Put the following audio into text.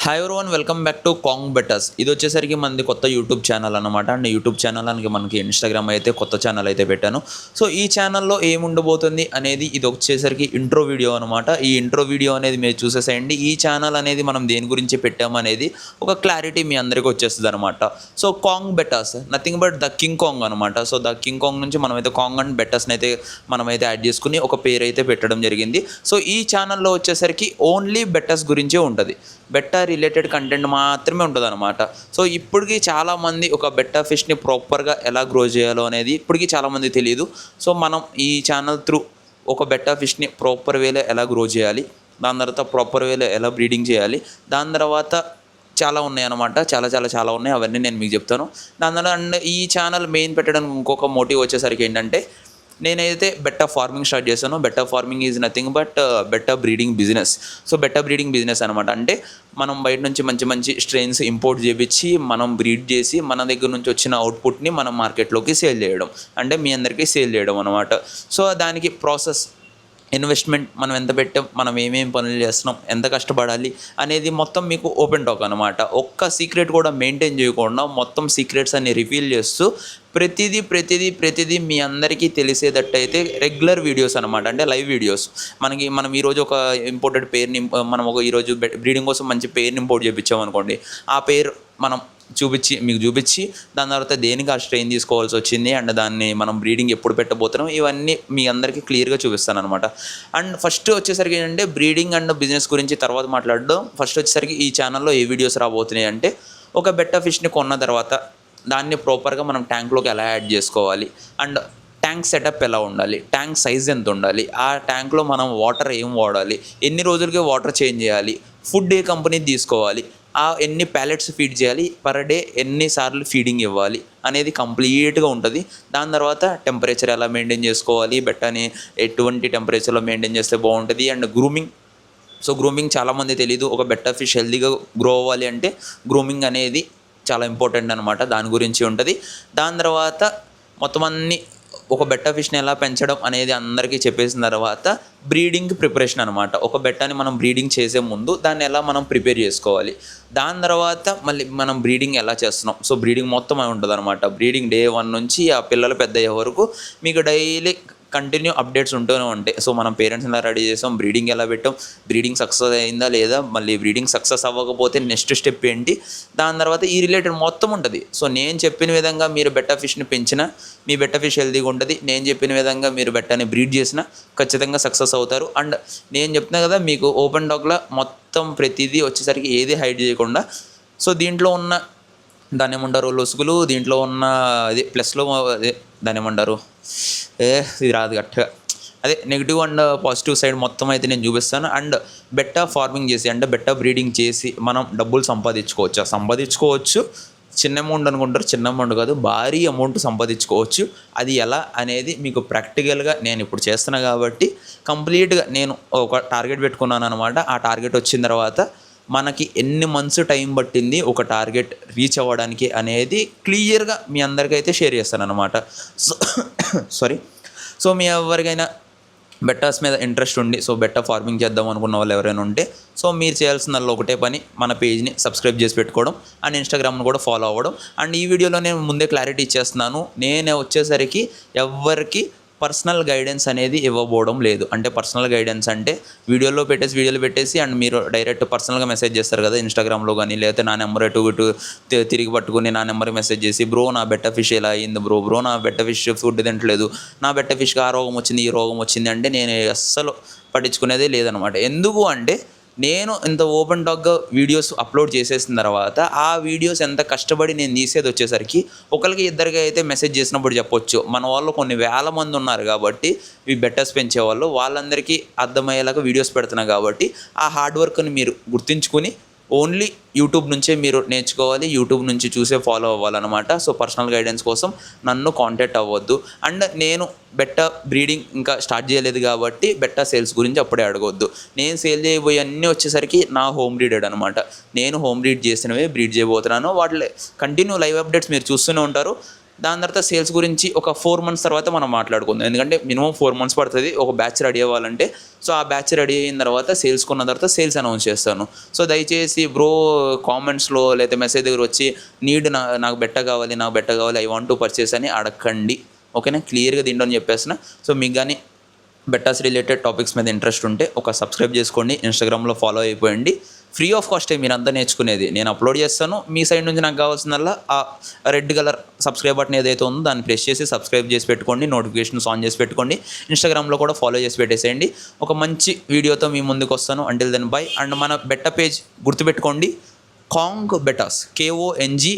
Hi everyone, welcome back to Kong betters. ఇది వచ్చేసరికి మనది కొత్త యూట్యూబ్ ఛానల్ అనమాట. అండ్ యూట్యూబ్ ఛానల్కి మనకి ఇన్స్టాగ్రామ్ అయితే కొత్త ఛానల్ అయితే పెట్టాను. సో ఈ ఛానల్లో ఏముండబోతుంది అనేది ఇది వచ్చేసరికి ఇంట్రో వీడియో అనమాట. ఈ ఇంట్రో వీడియో అనేది మీరు చూసేసేయండి. ఈ ఛానల్ అనేది మనం దేని గురించి పెట్టామనేది ఒక క్లారిటీ మీ అందరికీ వచ్చేస్తుంది అనమాట. So Kong betters nothing but the king Kong అనమాట. సో ద కింగ్ కాంగ్ నుంచి మనమైతే కాంగ్ అండ్ బెటర్స్ని అయితే మనమైతే యాడ్ చేసుకుని ఒక పేరు అయితే పెట్టడం జరిగింది. సో ఈ ఛానల్లో వచ్చేసరికి ఓన్లీ బెటర్స్ గురించే ఉంటుంది. బెట్టా రిలేటెడ్ కంటెంట్ మాత్రమే ఉంటుంది అనమాట. సో ఇప్పటికీ చాలామంది ఒక బెట్టా ఫిష్ని ప్రాపర్గా ఎలా గ్రో చేయాలో అనేది ఇప్పటికీ చాలామంది తెలియదు. సో మనం ఈ ఛానల్ త్రూ ఒక బెట్టా ఫిష్ని ప్రాపర్ వేలో ఎలా గ్రో చేయాలి, దాని తర్వాత ప్రాపర్ వేలో ఎలా బ్రీడింగ్ చేయాలి, దాని తర్వాత చాలా ఉన్నాయి అనమాట. చాలా ఉన్నాయి. అవన్నీ నేను మీకు చెప్తాను. దాని తర్వాత అండ్ ఈ ఛానల్ మెయిన్ పెట్టడానికి ఇంకొక మోటివ్ వచ్చేసరికి ఏంటంటే, నేనైతే బెట్టా ఫార్మింగ్ స్టార్ట్ చేశాను. Betta farming is nothing but betta breeding business. So betta breeding business అనమాట. అంటే మనం బయట నుంచి మంచి స్ట్రెయిన్స్ ఇంపోర్ట్ చేయించి మనం బ్రీడ్ చేసి మన దగ్గర నుంచి వచ్చిన అవుట్పుట్ని మనం మార్కెట్లోకి సేల్ చేయడం, అంటే మీ అందరికీ సేల్ చేయడం అనమాట. సో దానికి ప్రాసెస్, ఇన్వెస్ట్మెంట్, మనం ఎంత పెట్టాం, మనం ఏమేమి పనులు చేస్తున్నాం, ఎంత కష్టపడాలి అనేది మొత్తం మీకు ఓపెన్ టాక్ అనమాట. ఒక్క సీక్రెట్ కూడా మెయింటైన్ చేయకుండా మొత్తం సీక్రెట్స్ అన్ని రివీల్ చేస్తూ ప్రతిదీ మీ అందరికీ తెలిసేటట్టయితే రెగ్యులర్ వీడియోస్ అనమాట. అంటే లైవ్ వీడియోస్. మనం ఈరోజు ఒక ఇంపోర్టెడ్ పేరుని మనం ఈరోజు బ్రీడింగ్ కోసం మంచి పేరుని ఇంపోర్ట్ చేయించామనుకోండి, ఆ పేరు మనం మీకు చూపించి దాని తర్వాత దేనికి ఆ స్ట్రెయిన్ తీసుకోవాల్సి వచ్చింది అండ్ దాన్ని మనం బ్రీడింగ్ ఎప్పుడు పెట్టబోతున్నాం, ఇవన్నీ మీ అందరికీ క్లియర్గా చూపిస్తాను అనమాట. అండ్ ఫస్ట్ వచ్చేసరికి ఏంటంటే బ్రీడింగ్ అండ్ బిజినెస్ గురించి తర్వాత మాట్లాడడం. ఫస్ట్ వచ్చేసరికి ఈ ఛానల్లో ఏ వీడియోస్ రాబోతున్నాయి అంటే, ఒక బెట్టా ఫిష్ని కొన్న తర్వాత దాన్ని ప్రాపర్గా మనం ట్యాంక్లోకి ఎలా యాడ్ చేసుకోవాలి, అండ్ ట్యాంక్ సెటప్ ఎలా ఉండాలి, ట్యాంక్ సైజ్ ఎంత ఉండాలి, ఆ ట్యాంక్లో మనం వాటర్ ఏం వాడాలి, ఎన్ని రోజులకి వాటర్ చేంజ్ చేయాలి, ఫుడ్ ఏ కంపెనీ తీసుకోవాలి, ఎన్ని ప్యాలెట్స్ ఫీడ్ చేయాలి, పర్ డే ఎన్నిసార్లు ఫీడింగ్ ఇవ్వాలి అనేది కంప్లీట్గా ఉంటుంది. దాని తర్వాత టెంపరేచర్ ఎలా మెయింటైన్ చేసుకోవాలి, బెట్టని ఎటువంటి టెంపరేచర్లో మెయింటైన్ చేస్తే బాగుంటుంది, అండ్ గ్రూమింగ్. సో గ్రూమింగ్ చాలామంది తెలీదు. ఒక బెట్టా ఫిష్ హెల్తీగా గ్రో అవ్వాలి అంటే గ్రూమింగ్ అనేది చాలా ఇంపార్టెంట్ అనమాట. దాని గురించి ఉంటుంది. దాని తర్వాత మొత్తం అన్ని ఒక బెట్టా ఫిష్ని ఎలా పెంచడం అనేది అందరికీ చెప్పేసిన తర్వాత బ్రీడింగ్ ప్రిపరేషన్ అనమాట. ఒక బెట్టాని మనం బ్రీడింగ్ చేసే ముందు దాన్ని ఎలా మనం ప్రిపేర్ చేసుకోవాలి, దాని తర్వాత మళ్ళీ మనం బ్రీడింగ్ ఎలా చేస్తున్నాం. సో బ్రీడింగ్ మొత్తం అయి ఉంటుంది అనమాట. బ్రీడింగ్ డే 1 నుంచి ఆ పిల్లలు పెద్ద అయ్యే వరకు మీకు డైలీ కంటిన్యూ అప్డేట్స్ ఉంటూనే ఉంటాయి. సో మనం పేరెంట్స్ ఎలా రెడీ చేసాం, బ్రీడింగ్ ఎలా పెట్టాం, బ్రీడింగ్ సక్సెస్ అయిందా లేదా, మళ్ళీ బ్రీడింగ్ సక్సెస్ అవ్వకపోతే నెక్స్ట్ స్టెప్ ఏంటి, దాని తర్వాత ఈ రిలేటెడ్ మొత్తం ఉంటుంది. సో నేను చెప్పిన విధంగా మీరు బెట్టా ఫిష్ని పెంచినా మీ బెట్టా ఫిష్ హెల్తీగా ఉంటుంది. నేను చెప్పిన విధంగా మీరు బెట్టాని బ్రీడ్ చేసినా ఖచ్చితంగా సక్సెస్ అవుతారు. అండ్ నేను చెప్తున్నా కదా, మీకు ఓపెన్ టాక్లో మొత్తం ప్రతిదీ వచ్చేసరికి ఏది హైడ్ చేయకుండా. సో దీంట్లో ఉన్న దాన్ని ఏమంటారు లొసుగులు, దీంట్లో ఉన్న అదే ప్లస్లో అదే దాన్ని ఏమంటారు ఇది రాదు గట్టిగా, అదే నెగిటివ్ అండ్ పాజిటివ్ సైడ్ మొత్తం అయితే నేను చూపిస్తాను. అండ్ బెట్టా ఫార్మింగ్ చేసి అంటే బెట్టా బ్రీడింగ్ చేసి మనం డబ్బులు సంపాదించుకోవచ్చు. చిన్న అమౌంట్ అనుకుంటారు, చిన్న అమౌంట్ కాదు, భారీ అమౌంట్ సంపాదించుకోవచ్చు. అది ఎలా అనేది మీకు ప్రాక్టికల్గా నేను ఇప్పుడు చేస్తున్నా కాబట్టి కంప్లీట్గా నేను ఒక టార్గెట్ పెట్టుకున్నాను అనమాట. ఆ టార్గెట్ వచ్చిన తర్వాత మనకి ఎన్ని మంత్స్ టైం పట్టింది ఒక టార్గెట్ రీచ్ అవ్వడానికి అనేది క్లియర్గా మీ అందరికైతే షేర్ చేస్తాను అనమాట. సో మీ ఎవరికైనా బెట్టాస్ మీద ఇంట్రెస్ట్ ఉండి సో బెట్టా ఫార్మింగ్ చేద్దాం అనుకున్న వాళ్ళు ఎవరైనా ఉంటే, సో మీరు చేయాల్సిందల్లా ఒకటే పని, మన పేజ్ని సబ్స్క్రైబ్ చేసి పెట్టుకోవడం అండ్ ఇన్స్టాగ్రామ్ను కూడా ఫాలో అవ్వడం. అండ్ ఈ వీడియోలో నేను ముందే క్లారిటీ ఇచ్చేస్తున్నాను, నేను వచ్చేసరికి ఎవరికి పర్సనల్ గైడెన్స్ అనేది ఇవ్వబోవడం లేదు. అంటే పర్సనల్ గైడెన్స్ అంటే వీడియోలు పెట్టేసి అండ్ మీరు డైరెక్ట్ పర్సనల్గా మెసేజ్ చేస్తారు కదా ఇన్స్టాగ్రామ్లో కానీ, లేకపోతే నా నెంబర్ ఇటు తిరిగి పట్టుకుని నా నెంబర్ మెసేజ్ చేసి, బ్రో నా బెట్టా ఫిష్ ఎలా అయింది బ్రో నా బెట్టా ఫిష్ ఫుడ్ తింటలేదు, నా బెట్టా ఫిష్కి ఆ రోగం వచ్చింది ఈ రోగం వచ్చింది అంటే నేను అస్సలు పట్టించుకునేదే లేదనమాట. ఎందుకు అంటే నేను ఇంత ఓపెన్ టాక్గా వీడియోస్ అప్లోడ్ చేసేసిన తర్వాత ఆ వీడియోస్ ఎంత కష్టపడి నేను తీసేది వచ్చేసరికి ఒకరికి ఇద్దరికి అయితే మెసేజ్ చేసినప్పుడు చెప్పొచ్చు, మన వాళ్ళు కొన్ని వేల మంది ఉన్నారు కాబట్టి ఈ బెట్టర్స్ పెంచేవాళ్ళు, వాళ్ళందరికీ అర్థమయ్యేలాగా వీడియోస్ పెడుతున్నా కాబట్టి ఆ హార్డ్ వర్క్ని మీరు గుర్తుంచుకుని ఓన్లీ యూట్యూబ్ నుంచే మీరు నేర్చుకోవాలి, యూట్యూబ్ నుంచి చూసే ఫాలో అవ్వాలన్నమాట. సో పర్సనల్ గైడెన్స్ కోసం నన్ను కాంటాక్ట్ అవ్వద్దు. అండ్ నేను బెట్టా బ్రీడింగ్ ఇంకా స్టార్ట్ చేయలేదు కాబట్టి బెట్టా సేల్స్ గురించి అప్పుడే అడగవద్దు. నేను సేల్ చేయబోయే అన్నీ వచ్చేసరికి నా హోమ్ బ్రీడెడ్ అనమాట. నేను హోమ్ బ్రీడ్ చేసినవే బ్రీడ్ చేయబోతున్నాను. వాటి కంటిన్యూ లైవ్ అప్డేట్స్ మీరు చూస్తూనే ఉంటారు. దాని తర్వాత సేల్స్ గురించి ఒక 4 months తర్వాత మనం మాట్లాడుకుందాం. ఎందుకంటే మినిమం 4 months పడుతుంది ఒక బ్యాచ్ రెడీ అవ్వాలంటే. సో ఆ బ్యాచ్ రెడీ అయిన తర్వాత సేల్స్ కొన్న తర్వాత సేల్స్ అనౌన్స్ చేస్తాను. సో దయచేసి బ్రో కామెంట్స్లో లేదా మెసేజ్ దగ్గర వచ్చి నాకు బెట్ట కావాలి ఐ వాంట్ టు పర్చేస్ అని అడగండి. ఓకేనా, క్లియర్గా దీంట్లో చెప్పేసిన. సో మీకు కానీ బెట్టాస్ రిలేటెడ్ టాపిక్స్ మీద ఇంట్రెస్ట్ ఉంటే ఒక సబ్స్క్రైబ్ చేసుకోండి, ఇన్స్టాగ్రామ్లో ఫాలో అయిపోయండి. ఫ్రీ ఆఫ్ కాస్టే మీరంతా నేర్చుకునేది. నేను అప్లోడ్ చేస్తాను, మీ సైడ్ నుంచి నాకు కావాల్సిందల్లా ఆ రెడ్ కలర్ సబ్స్క్రైబ్ బటన్ ఏదైతే ఉందో దాన్ని ప్రెస్ చేసి సబ్స్క్రైబ్ చేసి పెట్టుకోండి, నోటిఫికేషన్స్ ఆన్ చేసి పెట్టుకోండి, ఇన్స్టాగ్రామ్లో కూడా ఫాలో చేసి పెట్టేసేయండి. ఒక మంచి వీడియోతో మీ ముందుకు వస్తాను. Until then by. అండ్ మన బెట్ట పేజ్ గుర్తుపెట్టుకోండి, కాంగ్ బెటాస్, KONGBETTAS.